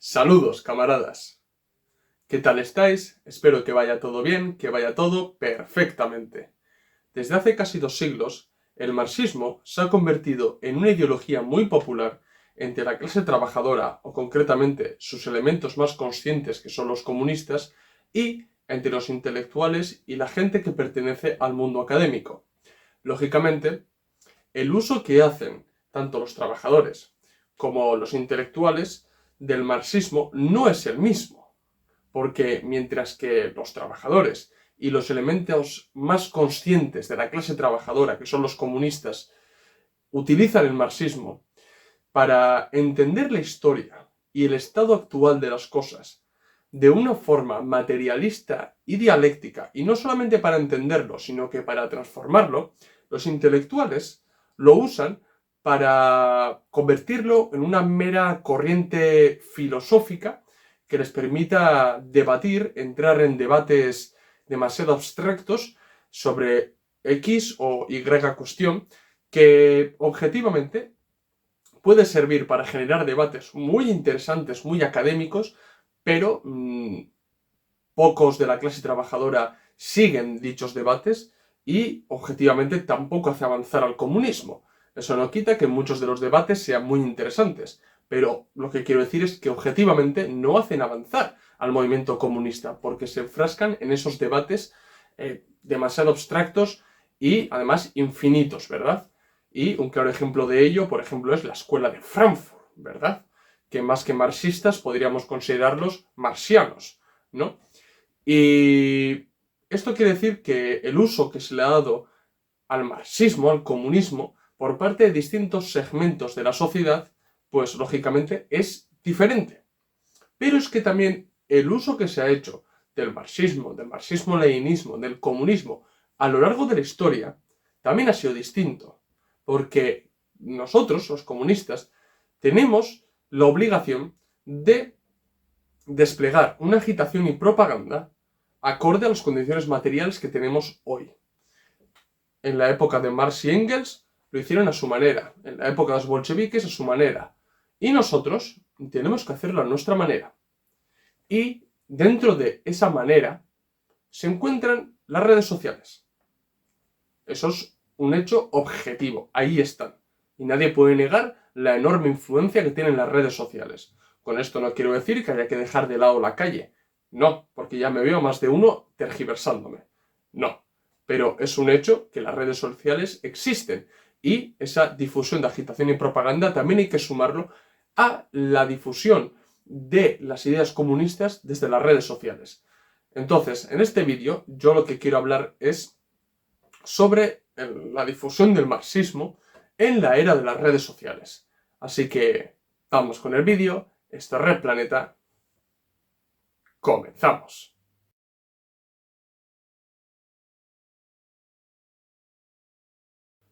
Saludos, camaradas. ¿Qué tal estáis? Espero que vaya todo bien, que vaya todo perfectamente. Desde hace casi 2 siglos, el marxismo se ha convertido en una ideología muy popular entre la clase trabajadora, o concretamente sus elementos más conscientes, que son los comunistas, y entre los intelectuales y la gente que pertenece al mundo académico. Lógicamente, el uso que hacen tanto los trabajadores como los intelectuales del marxismo no es el mismo, porque mientras que los trabajadores y los elementos más conscientes de la clase trabajadora, que son los comunistas, utilizan el marxismo para entender la historia y el estado actual de las cosas de una forma materialista y dialéctica, y no solamente para entenderlo, sino que para transformarlo, los intelectuales lo usan para convertirlo en una mera corriente filosófica que les permita debatir, entrar en debates demasiado abstractos sobre X o Y cuestión que objetivamente puede servir para generar debates muy interesantes, muy académicos, pero pocos de la clase trabajadora siguen dichos debates y objetivamente tampoco hace avanzar al comunismo. Eso no quita que muchos de los debates sean muy interesantes, pero lo que quiero decir es que objetivamente no hacen avanzar al movimiento comunista, porque se enfrascan en esos debates demasiado abstractos y además infinitos, ¿verdad? Y un claro ejemplo de ello, por ejemplo, es la escuela de Frankfurt, ¿verdad? Que más que marxistas podríamos considerarlos marxianos, ¿no? Y esto quiere decir que el uso que se le ha dado al marxismo, al comunismo, por parte de distintos segmentos de la sociedad, pues lógicamente es diferente. Pero es que también el uso que se ha hecho del marxismo-leninismo, del comunismo, a lo largo de la historia, también ha sido distinto. Porque nosotros, los comunistas, tenemos la obligación de desplegar una agitación y propaganda acorde a las condiciones materiales que tenemos hoy. En la época de Marx y Engels lo hicieron a su manera, en la época de los bolcheviques a su manera, y nosotros tenemos que hacerlo a nuestra manera. Y dentro de esa manera se encuentran las redes sociales. Eso es un hecho objetivo, ahí están. Y nadie puede negar la enorme influencia que tienen las redes sociales. Con esto no quiero decir que haya que dejar de lado la calle. No, porque ya me veo más de uno tergiversándome. No, pero es un hecho que las redes sociales existen y esa difusión de agitación y propaganda también hay que sumarlo a la difusión de las ideas comunistas desde las redes sociales. Entonces, en este vídeo yo lo que quiero hablar es sobre la difusión del marxismo en la era de las redes sociales. Así que vamos con el vídeo. Esto es Red Planeta. Comenzamos.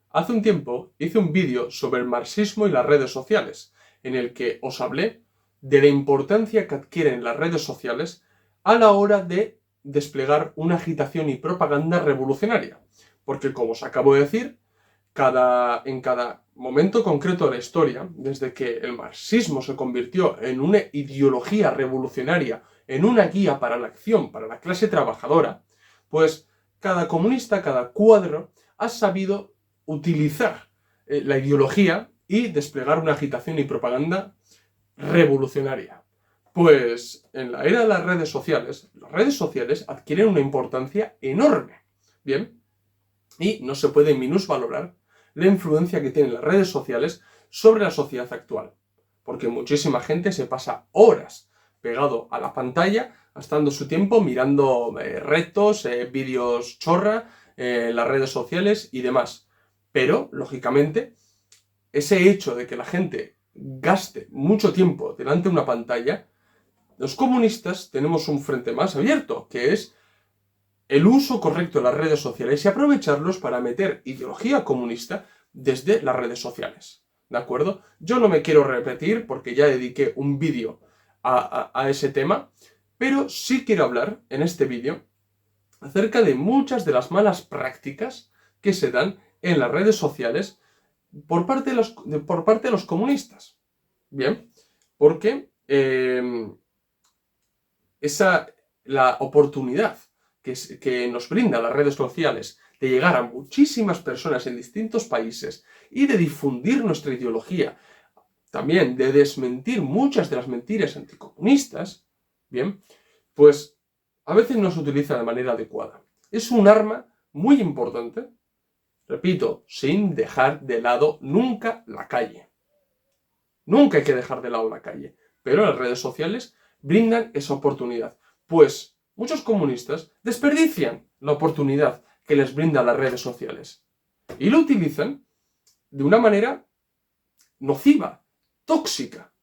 Hace un tiempo hice un vídeo sobre el marxismo y las redes sociales, en el que os hablé de la importancia que adquieren las redes sociales a la hora de desplegar una agitación y propaganda revolucionaria. Porque, como os acabo de decir, en cada momento concreto de la historia, desde que el marxismo se convirtió en una ideología revolucionaria, en una guía para la acción, para la clase trabajadora, pues cada comunista, cada cuadro, ha sabido utilizar la ideología y desplegar una agitación y propaganda revolucionaria. Pues en la era de las redes sociales adquieren una importancia enorme. Bien, y no se puede minusvalorar la influencia que tienen las redes sociales sobre la sociedad actual. Porque muchísima gente se pasa horas pegado a la pantalla, gastando su tiempo mirando retos, vídeos chorra, las redes sociales y demás. Pero, lógicamente, ese hecho de que la gente gaste mucho tiempo delante de una pantalla, los comunistas tenemos un frente más abierto, que es el uso correcto de las redes sociales y aprovecharlos para meter ideología comunista desde las redes sociales. ¿De acuerdo? Yo no me quiero repetir porque ya dediqué un vídeo a ese tema, pero sí quiero hablar en este vídeo acerca de muchas de las malas prácticas que se dan en las redes sociales por parte de los comunistas. Bien, porque la oportunidad que nos brindan las redes sociales de llegar a muchísimas personas en distintos países y de difundir nuestra ideología, también de desmentir muchas de las mentiras anticomunistas, bien, pues a veces no se utiliza de manera adecuada. Es un arma muy importante, repito, sin dejar de lado nunca la calle. Nunca hay que dejar de lado la calle, pero las redes sociales brindan esa oportunidad, pues muchos comunistas desperdician la oportunidad que les brindan las redes sociales y lo utilizan de una manera nociva, tóxica,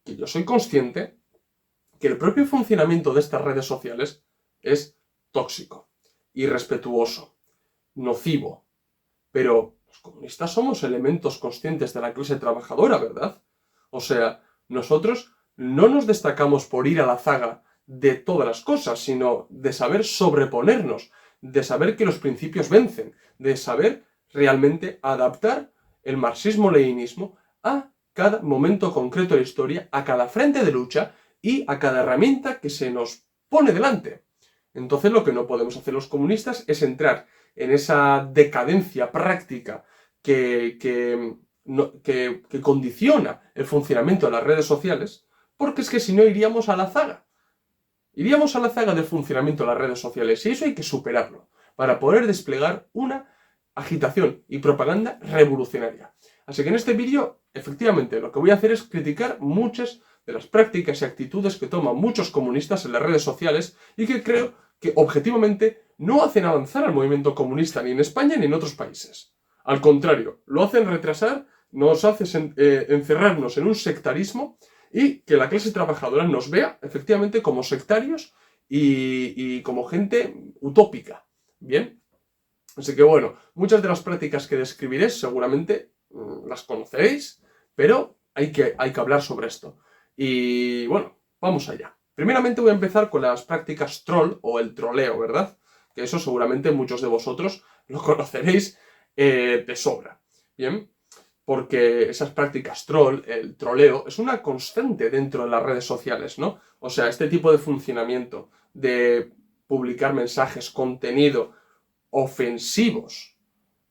que yo soy consciente que el propio funcionamiento de estas redes sociales es tóxico, irrespetuoso, nocivo, pero los comunistas somos elementos conscientes de la clase trabajadora, ¿verdad? O sea, nosotros no nos destacamos por ir a la zaga de todas las cosas, sino de saber sobreponernos, de saber que los principios vencen, de saber realmente adaptar el marxismo-leninismo a cada momento concreto de la historia, a cada frente de lucha y a cada herramienta que se nos pone delante. Entonces lo que no podemos hacer los comunistas es entrar en esa decadencia práctica que condiciona el funcionamiento de las redes sociales, porque es que si no iríamos a la zaga. Iríamos a la zaga del funcionamiento de las redes sociales y eso hay que superarlo para poder desplegar una agitación y propaganda revolucionaria. Así que en este vídeo, efectivamente, lo que voy a hacer es criticar muchas de las prácticas y actitudes que toman muchos comunistas en las redes sociales y que creo que objetivamente no hacen avanzar al movimiento comunista ni en España ni en otros países. Al contrario, lo hacen retrasar, nos hace encerrarnos en un sectarismo y que la clase trabajadora nos vea efectivamente como sectarios y como gente utópica. Bien, así que bueno, muchas de las prácticas que describiré seguramente las conoceréis, pero hay que hablar sobre esto. Y bueno, vamos allá. Primeramente voy a empezar con las prácticas troll o el troleo, ¿verdad? Que eso seguramente muchos de vosotros lo conoceréis de sobra. Bien, porque esas prácticas troll, el troleo, es una constante dentro de las redes sociales, ¿no? O sea, este tipo de funcionamiento de publicar mensajes, contenido ofensivos,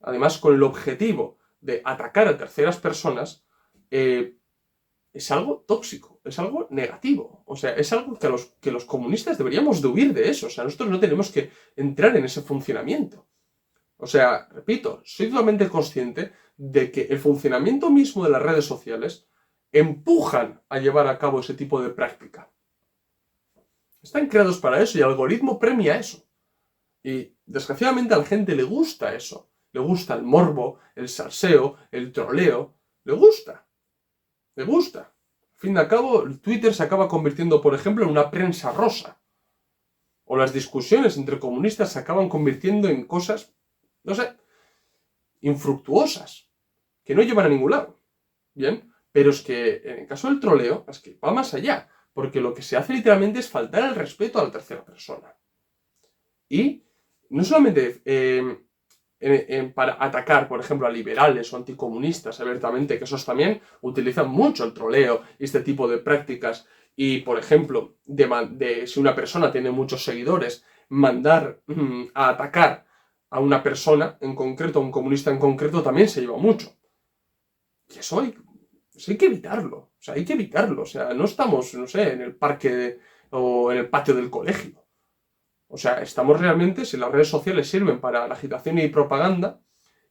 además con el objetivo de atacar a terceras personas, es algo tóxico, es algo negativo. O sea, es algo que los comunistas deberíamos de huir de eso. O sea, nosotros no tenemos que entrar en ese funcionamiento. O sea, repito, soy totalmente consciente de que el funcionamiento mismo de las redes sociales empujan a llevar a cabo ese tipo de práctica. Están creados para eso y el algoritmo premia eso. Y desgraciadamente a la gente le gusta eso. Le gusta el morbo, el salseo, el troleo. Le gusta. Le gusta. Al fin y al cabo, Twitter se acaba convirtiendo, por ejemplo, en una prensa rosa. O las discusiones entre comunistas se acaban convirtiendo en cosas, no sé, infructuosas, que no llevan a ningún lado. Bien, pero es que en el caso del troleo, es que va más allá, porque lo que se hace literalmente es faltar el respeto a la tercera persona. Y no solamente para atacar, por ejemplo, a liberales o anticomunistas abiertamente, que esos también utilizan mucho el troleo y este tipo de prácticas. Y, por ejemplo, si una persona tiene muchos seguidores, mandar a atacar a una persona en concreto, a un comunista en concreto, también se lleva mucho. Y eso hay que evitarlo. O sea, hay que evitarlo. O sea, no estamos, no sé, en el parque o en el patio del colegio. O sea, estamos realmente, si las redes sociales sirven para la agitación y propaganda,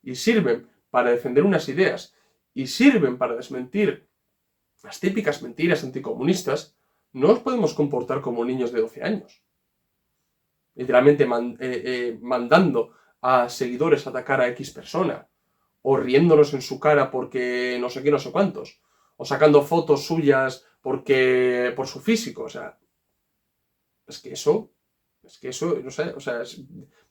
y sirven para defender unas ideas, y sirven para desmentir las típicas mentiras anticomunistas, no nos podemos comportar como niños de 12 años. Literalmente mandando a seguidores a atacar a X persona, o riéndonos en su cara porque no sé qué, no sé cuántos, o sacando fotos suyas por su físico. O sea, es que eso, no sé, o sea,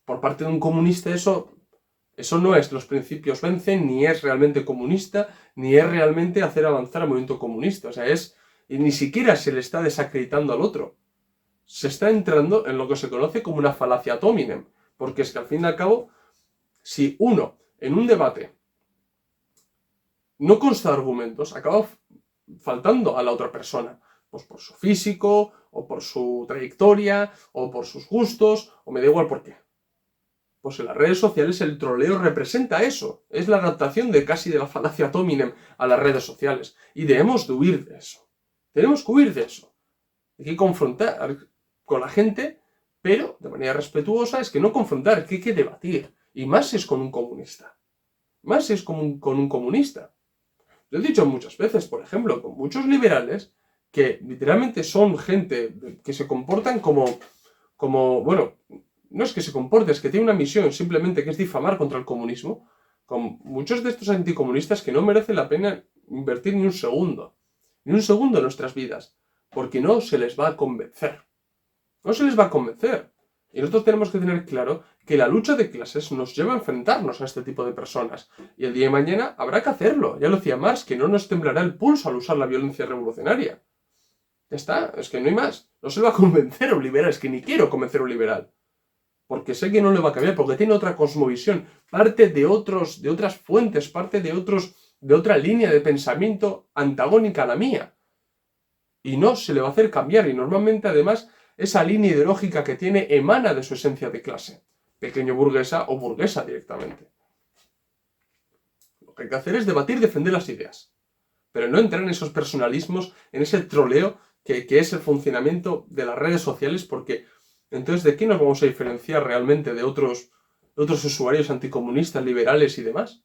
por parte de un comunista eso no es los principios vencen, ni es realmente comunista, ni es realmente hacer avanzar al movimiento comunista. O sea, y ni siquiera se le está desacreditando al otro. Se está entrando en lo que se conoce como una falacia ad hominem, porque es que al fin y al cabo, si uno en un debate no consta de argumentos, acaba faltando a la otra persona, Pues por su físico, o por su trayectoria, o por sus gustos, o me da igual por qué. Pues en las redes sociales el troleo representa eso. Es la adaptación de casi de la falacia ad hominem a las redes sociales. Y debemos de huir de eso. Tenemos que huir de eso. Hay que confrontar con la gente, pero de manera respetuosa. Es que no confrontar, es que hay que debatir. Y más si es con un comunista. Más si es con un comunista. Lo he dicho muchas veces, por ejemplo, con muchos liberales que literalmente son gente que se comportan bueno, no es que se comporte, es que tiene una misión simplemente que es difamar contra el comunismo, con muchos de estos anticomunistas que no merece la pena invertir ni un segundo en nuestras vidas, porque no se les va a convencer. No se les va a convencer. Y nosotros tenemos que tener claro que la lucha de clases nos lleva a enfrentarnos a este tipo de personas. Y el día de mañana habrá que hacerlo. Ya lo decía Marx, que no nos temblará el pulso al usar la violencia revolucionaria. Ya está, es que no hay más. No se le va a convencer a un liberal, es que ni quiero convencer a un liberal. Porque sé que no le va a cambiar, porque tiene otra cosmovisión, parte de otras fuentes, parte de otra línea de pensamiento antagónica a la mía. Y no se le va a hacer cambiar. Y normalmente, además, esa línea ideológica que tiene emana de su esencia de clase, pequeño burguesa o burguesa directamente. Lo que hay que hacer es debatir, defender las ideas, pero no entrar en esos personalismos, en ese troleo que es el funcionamiento de las redes sociales, porque entonces ¿de qué nos vamos a diferenciar realmente de otros usuarios anticomunistas, liberales y demás?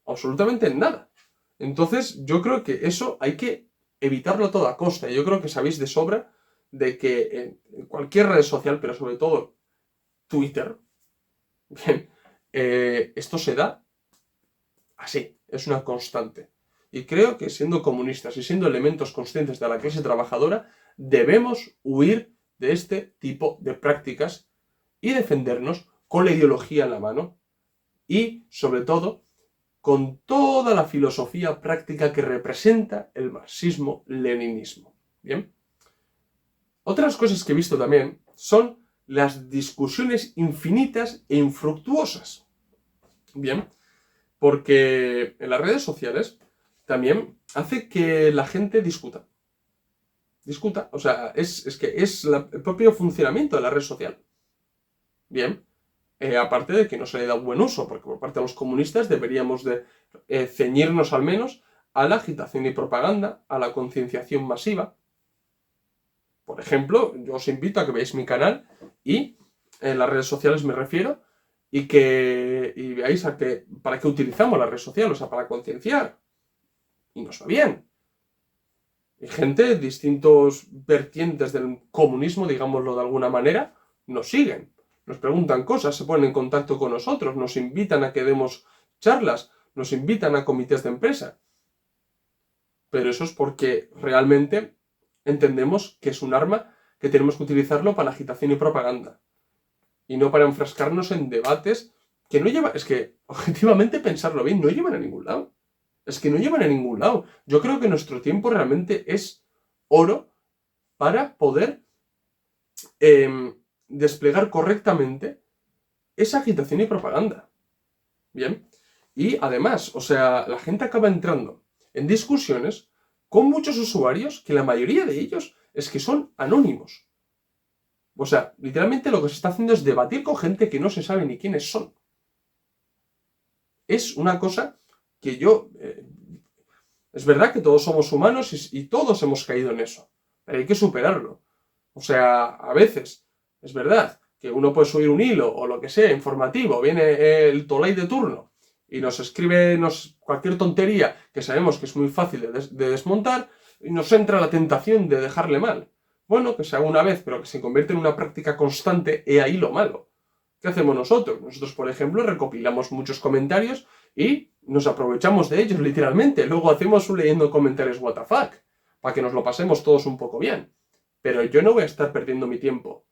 Absolutamente nada. Entonces yo creo que eso hay que evitarlo a toda costa. Yo creo que sabéis de sobra de que en cualquier red social, pero sobre todo Twitter, bien, esto se da así, es una constante. Y creo que siendo comunistas y siendo elementos conscientes de la clase trabajadora, debemos huir de este tipo de prácticas y defendernos con la ideología en la mano y, sobre todo, con toda la filosofía práctica que representa el marxismo-leninismo. Bien. Otras cosas que he visto también son las discusiones infinitas e infructuosas. Bien, porque en las redes sociales también hace que la gente discuta. O sea, es que es el propio funcionamiento de la red social. Bien, aparte de que no se le da buen uso, porque por parte de los comunistas deberíamos de ceñirnos al menos a la agitación y propaganda, a la concienciación masiva. Por ejemplo, yo os invito a que veáis mi canal y en las redes sociales me refiero y veáis para qué utilizamos la red social, o sea, para concienciar. Y nos va bien. Y gente de distintos vertientes del comunismo, digámoslo de alguna manera, nos siguen. Nos preguntan cosas, se ponen en contacto con nosotros, nos invitan a que demos charlas, nos invitan a comités de empresa. Pero eso es porque realmente entendemos que es un arma que tenemos que utilizarlo para agitación y propaganda. Y no para enfrascarnos en debates que no llevan... Es que, objetivamente, pensarlo bien, no llevan a ningún lado. Es que no llevan a ningún lado. Yo creo que nuestro tiempo realmente es oro para poder desplegar correctamente esa agitación y propaganda. Bien. Y además, o sea, la gente acaba entrando en discusiones con muchos usuarios que la mayoría de ellos es que son anónimos. O sea, literalmente lo que se está haciendo es debatir con gente que no se sabe ni quiénes son. Es una cosa que yo... es verdad que todos somos humanos y todos hemos caído en eso, pero hay que superarlo. O sea, a veces es verdad que uno puede subir un hilo o lo que sea, informativo, viene el tolai de turno y nos escribe cualquier tontería que sabemos que es muy fácil de desmontar y nos entra la tentación de dejarle mal. Bueno, que se haga una vez, pero que se convierte en una práctica constante, he ahí lo malo. ¿Qué hacemos nosotros? Nosotros, por ejemplo, recopilamos muchos comentarios y nos aprovechamos de ellos, literalmente. Luego hacemos un leyendo comentarios WTF, para que nos lo pasemos todos un poco bien. Pero yo no voy a estar perdiendo mi tiempo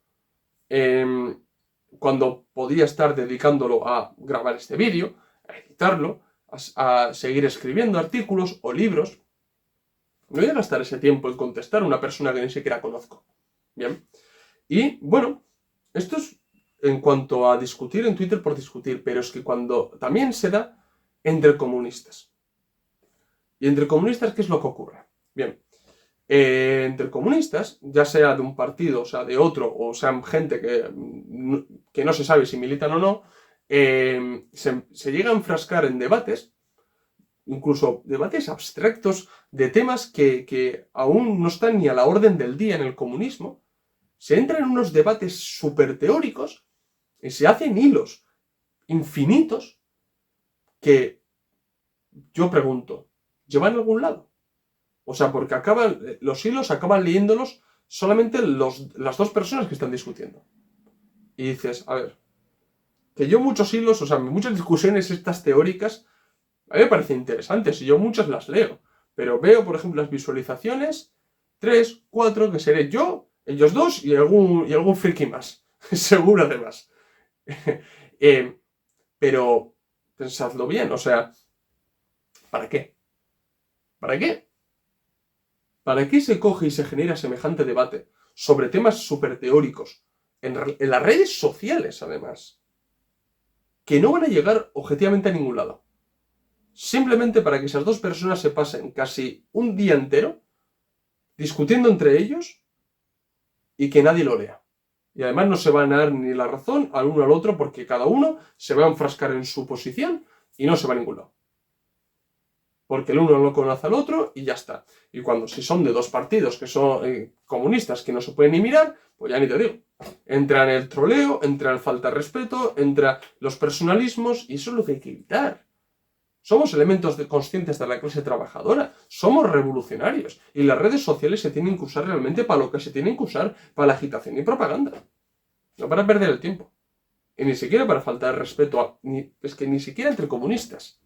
cuando podía estar dedicándolo a grabar este vídeo, a editarlo, a seguir escribiendo artículos o libros. No voy a gastar ese tiempo en contestar a una persona que ni siquiera conozco. Bien. Y bueno, esto es en cuanto a discutir en Twitter por discutir, pero es que cuando también se da entre comunistas. ¿Y entre comunistas qué es lo que ocurre? Bien, entre comunistas, ya sea de un partido, o sea, de otro, o sean gente que no se sabe si militan o no, se llega a enfrascar en debates, incluso debates abstractos de temas que aún no están ni a la orden del día en el comunismo. Se entra en unos debates súper teóricos y se hacen hilos infinitos que yo pregunto, ¿llevan a algún lado? O sea, porque los hilos acaban leyéndolos solamente las dos personas que están discutiendo. Y dices, a ver, que yo muchos hilos, o sea, muchas discusiones estas teóricas, a mí me parecen interesantes y yo muchas las leo. Pero veo, por ejemplo, las visualizaciones, 3, 4, que seré yo, ellos dos y algún friki más. Seguro además. Pero pensadlo bien, o sea, ¿para qué? ¿Para qué? ¿Para qué se coge y se genera semejante debate sobre temas súper teóricos en las redes sociales, además, que no van a llegar objetivamente a ningún lado? Simplemente para que esas dos personas se pasen casi un día entero discutiendo entre ellos y que nadie lo lea. Y además no se van a dar ni la razón al uno al otro porque cada uno se va a enfrascar en su posición y no se va a ningún lado. Porque el uno no conoce al otro y ya está. Y cuando si son de dos partidos que son comunistas que no se pueden ni mirar, pues ya ni te digo. Entra en el troleo, entra en falta de respeto, entra los personalismos y eso es lo que hay que evitar. Somos elementos conscientes de la clase trabajadora, somos revolucionarios y las redes sociales se tienen que usar realmente para lo que se tienen que usar, para la agitación y propaganda. No para perder el tiempo. Y ni siquiera para faltar respeto es que ni siquiera entre comunistas.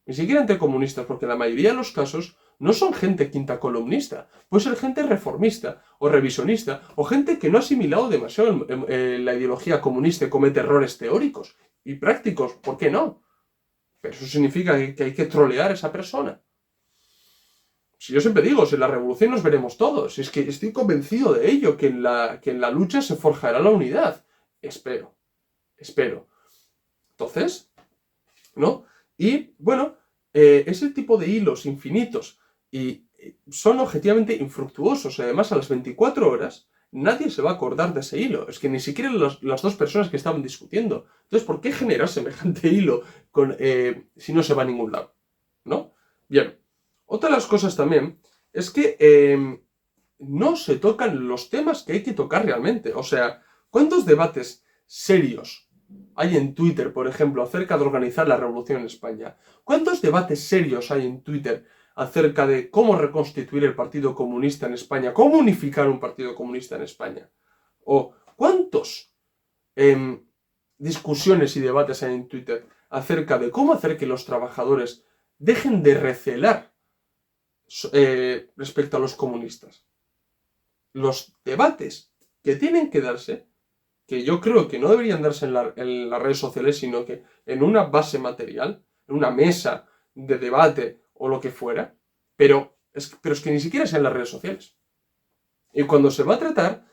Ni siquiera entre comunistas, porque la mayoría de los casos no son gente quinta columnista. Puede ser gente reformista o revisionista o gente que no ha asimilado demasiado la ideología comunista y comete errores teóricos y prácticos. ¿Por qué no? Pero eso significa que hay que trolear a esa persona. Si yo siempre digo, si en la revolución nos veremos todos. Es que estoy convencido de ello, que en la lucha se forjará la unidad. Espero. Entonces, ¿no? Y, bueno, ese tipo de hilos infinitos y son objetivamente infructuosos. Además, a las 24 horas, nadie se va a acordar de ese hilo. Es que ni siquiera las dos personas que estaban discutiendo. Entonces, ¿por qué generar semejante hilo si no se va a ningún lado? ¿No? Bien. Otra de las cosas también es que no se tocan los temas que hay que tocar realmente. O sea, ¿cuántos debates serios hay en Twitter, por ejemplo, acerca de organizar la revolución en España? ¿Cuántos debates serios hay en Twitter acerca de cómo reconstituir el Partido Comunista en España? ¿Cómo unificar un Partido Comunista en España? ¿O cuántos discusiones y debates hay en Twitter acerca de cómo hacer que los trabajadores dejen de recelar respecto a los comunistas? Los debates que tienen que darse, que yo creo que no deberían darse en las redes sociales, sino que en una base material, en una mesa de debate o lo que fuera, pero es que ni siquiera sea en las redes sociales. Y cuando se va a tratar,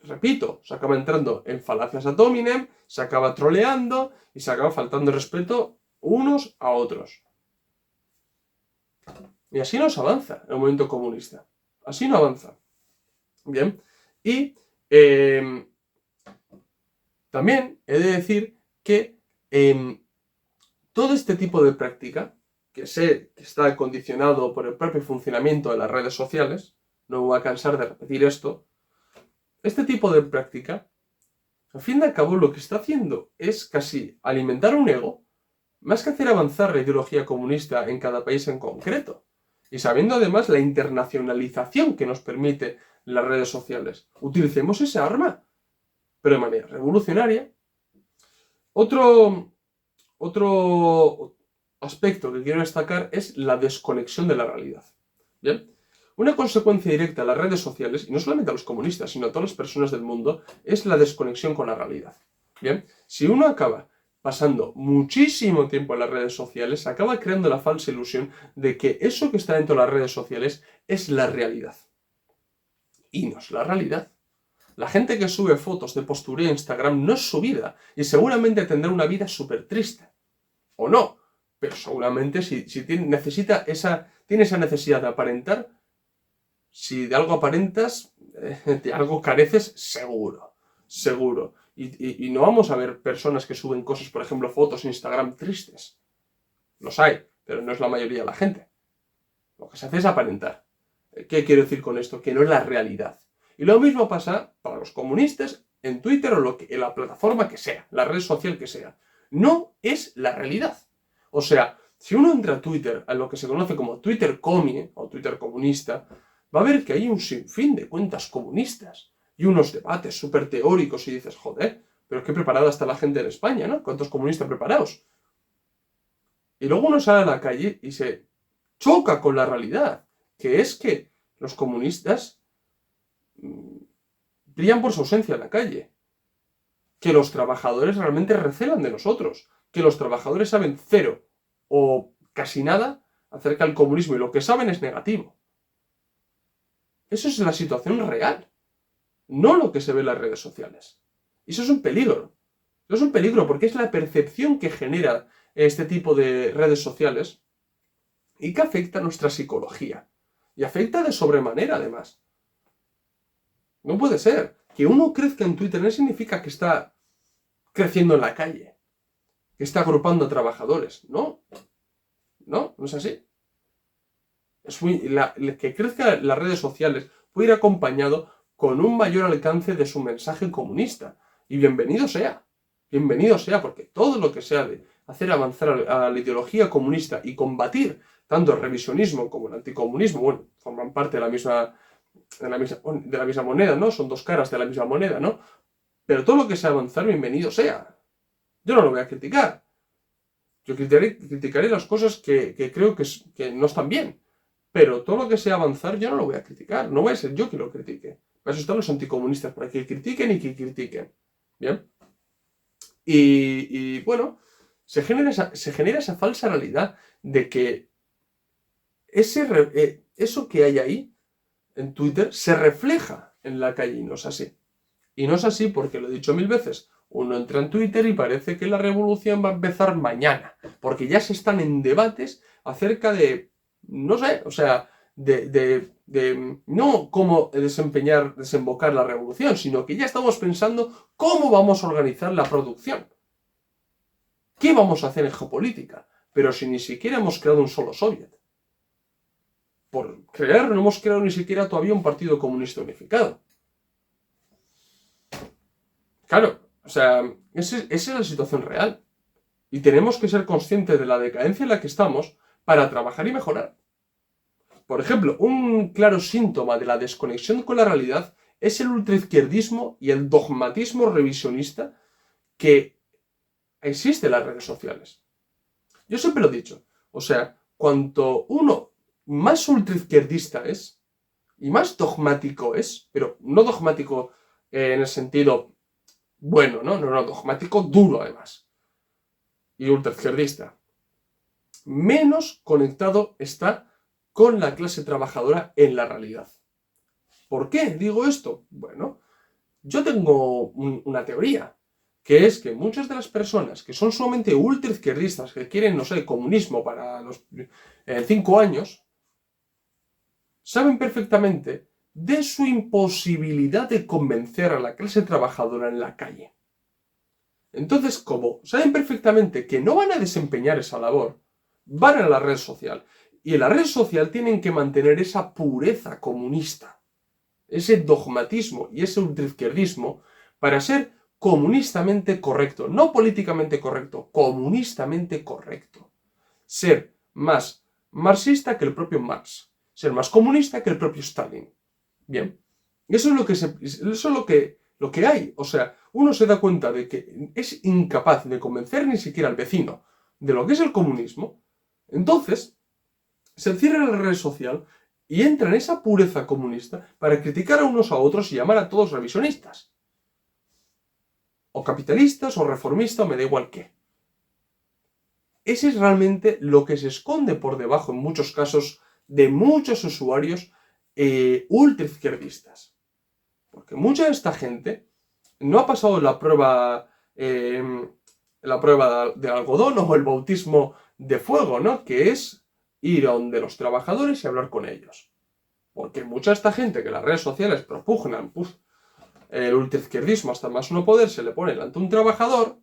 repito, se acaba entrando en falacias ad hominem, se acaba troleando y se acaba faltando respeto unos a otros. Y así no se avanza el movimiento comunista. Así no avanza. Bien. Y también he de decir que todo este tipo de práctica, que sé que está condicionado por el propio funcionamiento de las redes sociales, no me voy a cansar de repetir esto, este tipo de práctica, al fin y al cabo, lo que está haciendo es casi alimentar un ego, más que hacer avanzar la ideología comunista en cada país en concreto. Y sabiendo además la internacionalización que nos permite las redes sociales. Utilicemos esa arma, pero de manera revolucionaria. Otro aspecto que quiero destacar es la desconexión de la realidad. ¿Bien? Una consecuencia directa de las redes sociales, y no solamente a los comunistas, sino a todas las personas del mundo, es la desconexión con la realidad. ¿Bien? Si uno acaba pasando muchísimo tiempo en las redes sociales, acaba creando la falsa ilusión de que eso que está dentro de las redes sociales es la realidad. Y no es la realidad. La gente que sube fotos de postureo a Instagram no es su vida, y seguramente tendrá una vida súper triste. O no, pero seguramente si tiene esa necesidad de aparentar, Si de algo aparentas, de algo careces, seguro, seguro. Y no vamos a ver personas que suben cosas, por ejemplo, fotos en Instagram tristes. Los hay, pero no es la mayoría de la gente. Lo que se hace es aparentar. ¿Qué quiero decir con esto? Que no es la realidad. Y lo mismo pasa para los comunistas en Twitter o en la plataforma que sea, la red social que sea. No es la realidad. O sea, si uno entra a Twitter, a lo que se conoce como Twitter Comi o Twitter comunista, va a ver que hay un sinfín de cuentas comunistas y unos debates súper teóricos y dices, joder, pero qué preparada está la gente en España, ¿no? ¿Cuántos comunistas preparados? Y luego uno sale a la calle y se choca con la realidad, que es que los comunistas brillan por su ausencia en la calle, que los trabajadores realmente recelan de nosotros, que los trabajadores saben cero o casi nada acerca del comunismo y lo que saben es negativo. Eso es la situación real, no lo que se ve en las redes sociales. Y eso es un peligro. Eso es un peligro porque es la percepción que genera este tipo de redes sociales y que afecta a nuestra psicología. Y afecta de sobremanera, además. No puede ser. Que uno crezca en Twitter no significa que está creciendo en la calle, que está agrupando a trabajadores. No, no es así. Que crezca en las redes sociales puede ir acompañado con un mayor alcance de su mensaje comunista. Y bienvenido sea. Bienvenido sea, porque todo lo que sea de hacer avanzar a la ideología comunista y combatir tanto el revisionismo como el anticomunismo, bueno, forman parte de la misma moneda, ¿no? Son dos caras de la misma moneda, ¿no? Pero todo lo que sea avanzar, bienvenido sea. Yo no lo voy a criticar. Yo criticaré las cosas que creo que no están bien. Pero todo lo que sea avanzar, yo no lo voy a criticar. No voy a ser yo quien lo critique. Para eso están los anticomunistas, para que critiquen y que critiquen. ¿Bien? Y bueno, se genera esa falsa realidad de que eso que hay ahí en Twitter se refleja en la calle y no es así. Y no es así porque lo he dicho 1000 veces. Uno entra en Twitter y parece que la revolución va a empezar mañana. Porque ya se están en debates acerca de, no sé, o sea, de no cómo desembocar la revolución, sino que ya estamos pensando cómo vamos a organizar la producción. ¿Qué vamos a hacer en geopolítica? Pero si ni siquiera hemos creado un solo soviet. Por crear no hemos creado ni siquiera todavía un partido comunista unificado. Claro, o sea, esa es la situación real. Y tenemos que ser conscientes de la decadencia en la que estamos para trabajar y mejorar. Por ejemplo, un claro síntoma de la desconexión con la realidad es el ultraizquierdismo y el dogmatismo revisionista que existe en las redes sociales. Yo siempre lo he dicho. O sea, cuanto uno más ultraizquierdista es y más dogmático es, pero no dogmático en el sentido bueno, ¿no? No, dogmático duro además. Y ultraizquierdista. Menos conectado está con la clase trabajadora en la realidad. ¿Por qué digo esto? Bueno, yo tengo una teoría, que es que muchas de las personas que son sumamente ultraizquierdistas, que quieren, no sé, comunismo para los 5 años, saben perfectamente de su imposibilidad de convencer a la clase trabajadora en la calle. Entonces, como saben perfectamente que no van a desempeñar esa labor, van a la red social. Y en la red social tienen que mantener esa pureza comunista, ese dogmatismo y ese ultraizquierdismo para ser comunistamente correcto, no políticamente correcto, comunistamente correcto. Ser más marxista que el propio Marx, ser más comunista que el propio Stalin. Bien, eso es lo que hay. O sea, uno se da cuenta de que es incapaz de convencer ni siquiera al vecino de lo que es el comunismo. Entonces, se encierra en la red social y entra en esa pureza comunista para criticar a unos a otros y llamar a todos revisionistas. O capitalistas, o reformistas, o me da igual qué. Ese es realmente lo que se esconde por debajo, en muchos casos, de muchos usuarios ultraizquierdistas. Porque mucha de esta gente no ha pasado la prueba del algodón o el bautismo de fuego, ¿no? Que es ir a donde los trabajadores y hablar con ellos. Porque mucha de esta gente que en las redes sociales propugnan el ultraizquierdismo hasta más no poder, se le pone delante un trabajador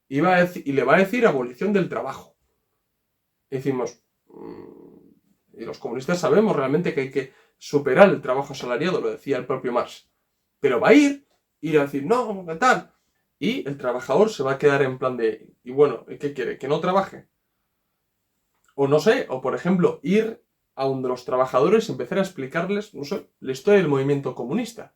y le va a decir abolición del trabajo. Y decimos, y los comunistas sabemos realmente que hay que superar el trabajo asalariado, lo decía el propio Marx. Pero va a ir a decir, no, ¿qué tal? Y el trabajador se va a quedar en plan de, y bueno, ¿qué quiere? ¿Que no trabaje? O no sé, o por ejemplo, ir a donde los trabajadores y empezar a explicarles, no sé, la historia del movimiento comunista.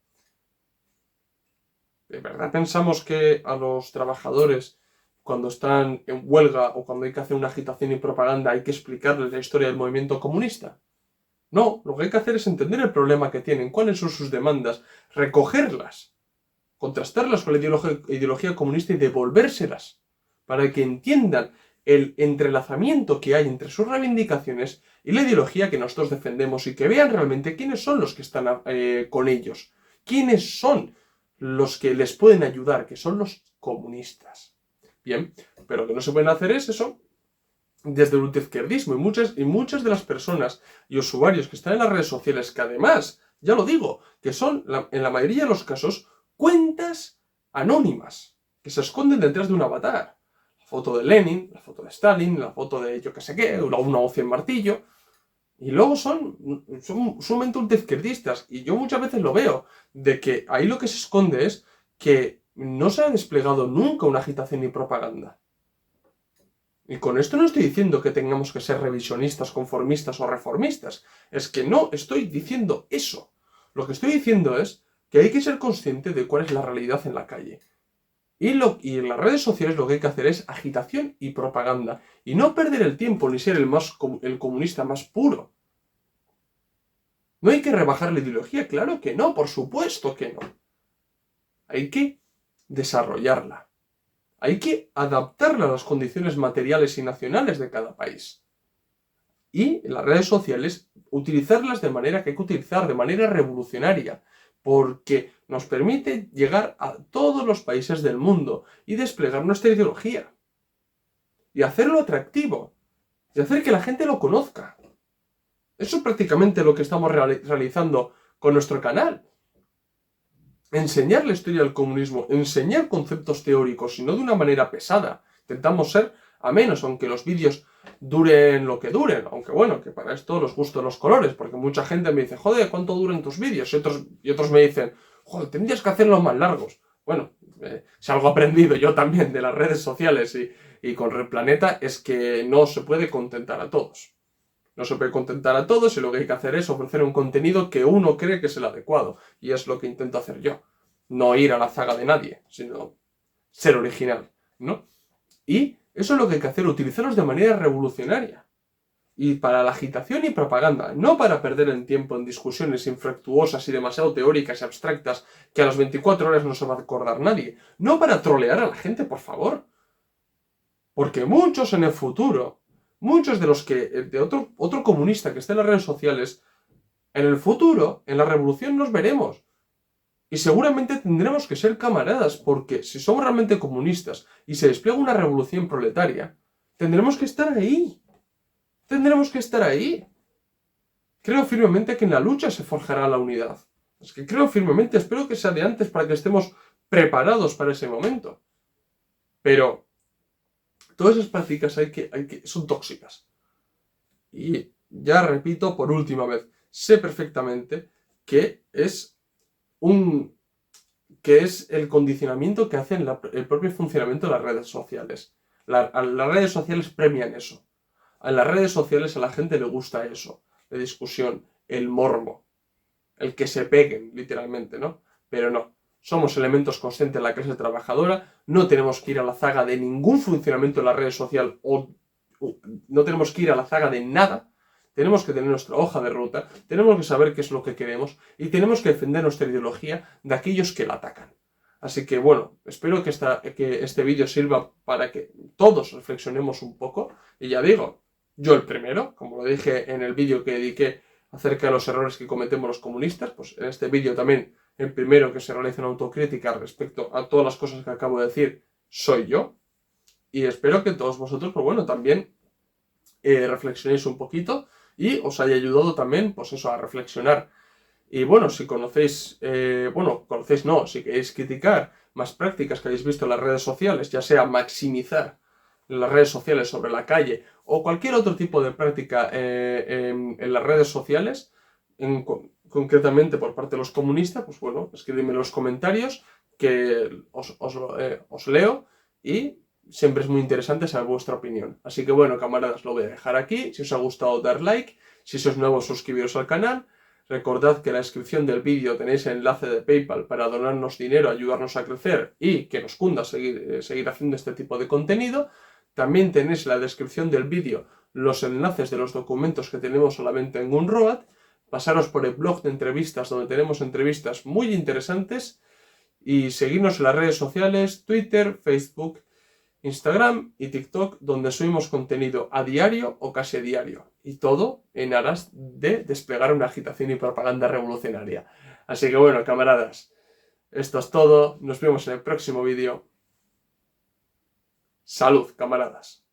¿De verdad pensamos que a los trabajadores, cuando están en huelga o cuando hay que hacer una agitación y propaganda, hay que explicarles la historia del movimiento comunista? No, lo que hay que hacer es entender el problema que tienen, cuáles son sus demandas, recogerlas, contrastarlas con la ideología comunista y devolvérselas, para que entiendan el entrelazamiento que hay entre sus reivindicaciones y la ideología que nosotros defendemos y que vean realmente quiénes son los que están con ellos, quiénes son los que les pueden ayudar, que son los comunistas. Bien, pero lo que no se pueden hacer es eso desde el ultraizquierdismo y muchas de las personas y usuarios que están en las redes sociales, que además, ya lo digo, que son en la mayoría de los casos cuentas anónimas, que se esconden detrás de un avatar. La foto de Lenin, la foto de Stalin, la foto de yo que sé qué, una hoz en martillo. Y luego son sumamente ultraizquierdistas. Y yo muchas veces lo veo, de que ahí lo que se esconde es que no se ha desplegado nunca una agitación ni propaganda. Y con esto no estoy diciendo que tengamos que ser revisionistas, conformistas o reformistas. Es que no estoy diciendo eso. Lo que estoy diciendo es que hay que ser consciente de cuál es la realidad en la calle. Y en las redes sociales lo que hay que hacer es agitación y propaganda. Y no perder el tiempo ni ser el comunista más puro. No hay que rebajar la ideología, claro que no, por supuesto que no. Hay que desarrollarla. Hay que adaptarla a las condiciones materiales y nacionales de cada país. Y en las redes sociales, utilizarlas de manera que hay que utilizar, de manera revolucionaria, porque nos permite llegar a todos los países del mundo y desplegar nuestra ideología. Y hacerlo atractivo. Y hacer que la gente lo conozca. Eso es prácticamente lo que estamos realizando con nuestro canal. Enseñar la historia del comunismo, enseñar conceptos teóricos y no de una manera pesada. Intentamos ser amenos, aunque los vídeos duren lo que duren. Aunque bueno, que para esto los gustos los colores, porque mucha gente me dice, joder, ¿cuánto duran tus vídeos? Y otros me dicen, joder, tendrías que hacerlos más largos. Bueno, si algo he aprendido yo también de las redes sociales y con Red Planeta es que no se puede contentar a todos. No se puede contentar a todos y lo que hay que hacer es ofrecer un contenido que uno cree que es el adecuado. Y es lo que intento hacer yo. No ir a la zaga de nadie, sino ser original, ¿no? Y eso es lo que hay que hacer, utilizarlos de manera revolucionaria. Y para la agitación y propaganda, no para perder el tiempo en discusiones infructuosas y demasiado teóricas y abstractas que a las 24 horas no se va a acordar nadie. No para trolear a la gente, por favor. Porque muchos en el futuro, muchos de los que, de otro comunista que esté en las redes sociales, en el futuro, en la revolución nos veremos. Y seguramente tendremos que ser camaradas, porque si somos realmente comunistas y se despliega una revolución proletaria, tendremos que estar ahí. Tendremos que estar ahí. Creo firmemente que en la lucha se forjará la unidad. Es que creo firmemente, espero que sea de antes para que estemos preparados para ese momento. Pero todas esas prácticas son tóxicas. Y ya repito por última vez, sé perfectamente que es el condicionamiento que hacen el propio funcionamiento de las redes sociales. Las redes sociales premian eso. A las redes sociales a la gente le gusta eso, la discusión, el morbo, el que se peguen, literalmente, ¿no? Pero no, somos elementos conscientes de la clase trabajadora, no tenemos que ir a la zaga de ningún funcionamiento de la red social no tenemos que ir a la zaga de nada. Tenemos que tener nuestra hoja de ruta, tenemos que saber qué es lo que queremos y tenemos que defender nuestra ideología de aquellos que la atacan. Así que bueno, espero que este vídeo sirva para que todos reflexionemos un poco. Y ya digo, yo el primero, como lo dije en el vídeo que dediqué acerca de los errores que cometemos los comunistas, pues en este vídeo también el primero que se realiza una autocrítica respecto a todas las cosas que acabo de decir soy yo. Y espero que todos vosotros, pues bueno, también reflexionéis un poquito y os haya ayudado también, pues eso, a reflexionar. Y bueno, si conocéis, si queréis criticar más prácticas que habéis visto en las redes sociales, ya sea maximizar las redes sociales sobre la calle o cualquier otro tipo de práctica en las redes sociales, concretamente por parte de los comunistas, pues bueno, escribidme en los comentarios que os leo y siempre es muy interesante saber vuestra opinión. Así que bueno, camaradas, lo voy a dejar aquí. Si os ha gustado, dar like. Si sois nuevos, suscribiros al canal. Recordad que en la descripción del vídeo tenéis el enlace de PayPal para donarnos dinero, ayudarnos a crecer y que nos cunda seguir haciendo este tipo de contenido. También tenéis en la descripción del vídeo los enlaces de los documentos que tenemos solamente en Gumroad. Pasaros por el blog de entrevistas donde tenemos entrevistas muy interesantes y seguirnos en las redes sociales, Twitter, Facebook, Instagram y TikTok, donde subimos contenido a diario o casi a diario. Y todo en aras de desplegar una agitación y propaganda revolucionaria. Así que bueno, camaradas, esto es todo. Nos vemos en el próximo vídeo. Salud, camaradas.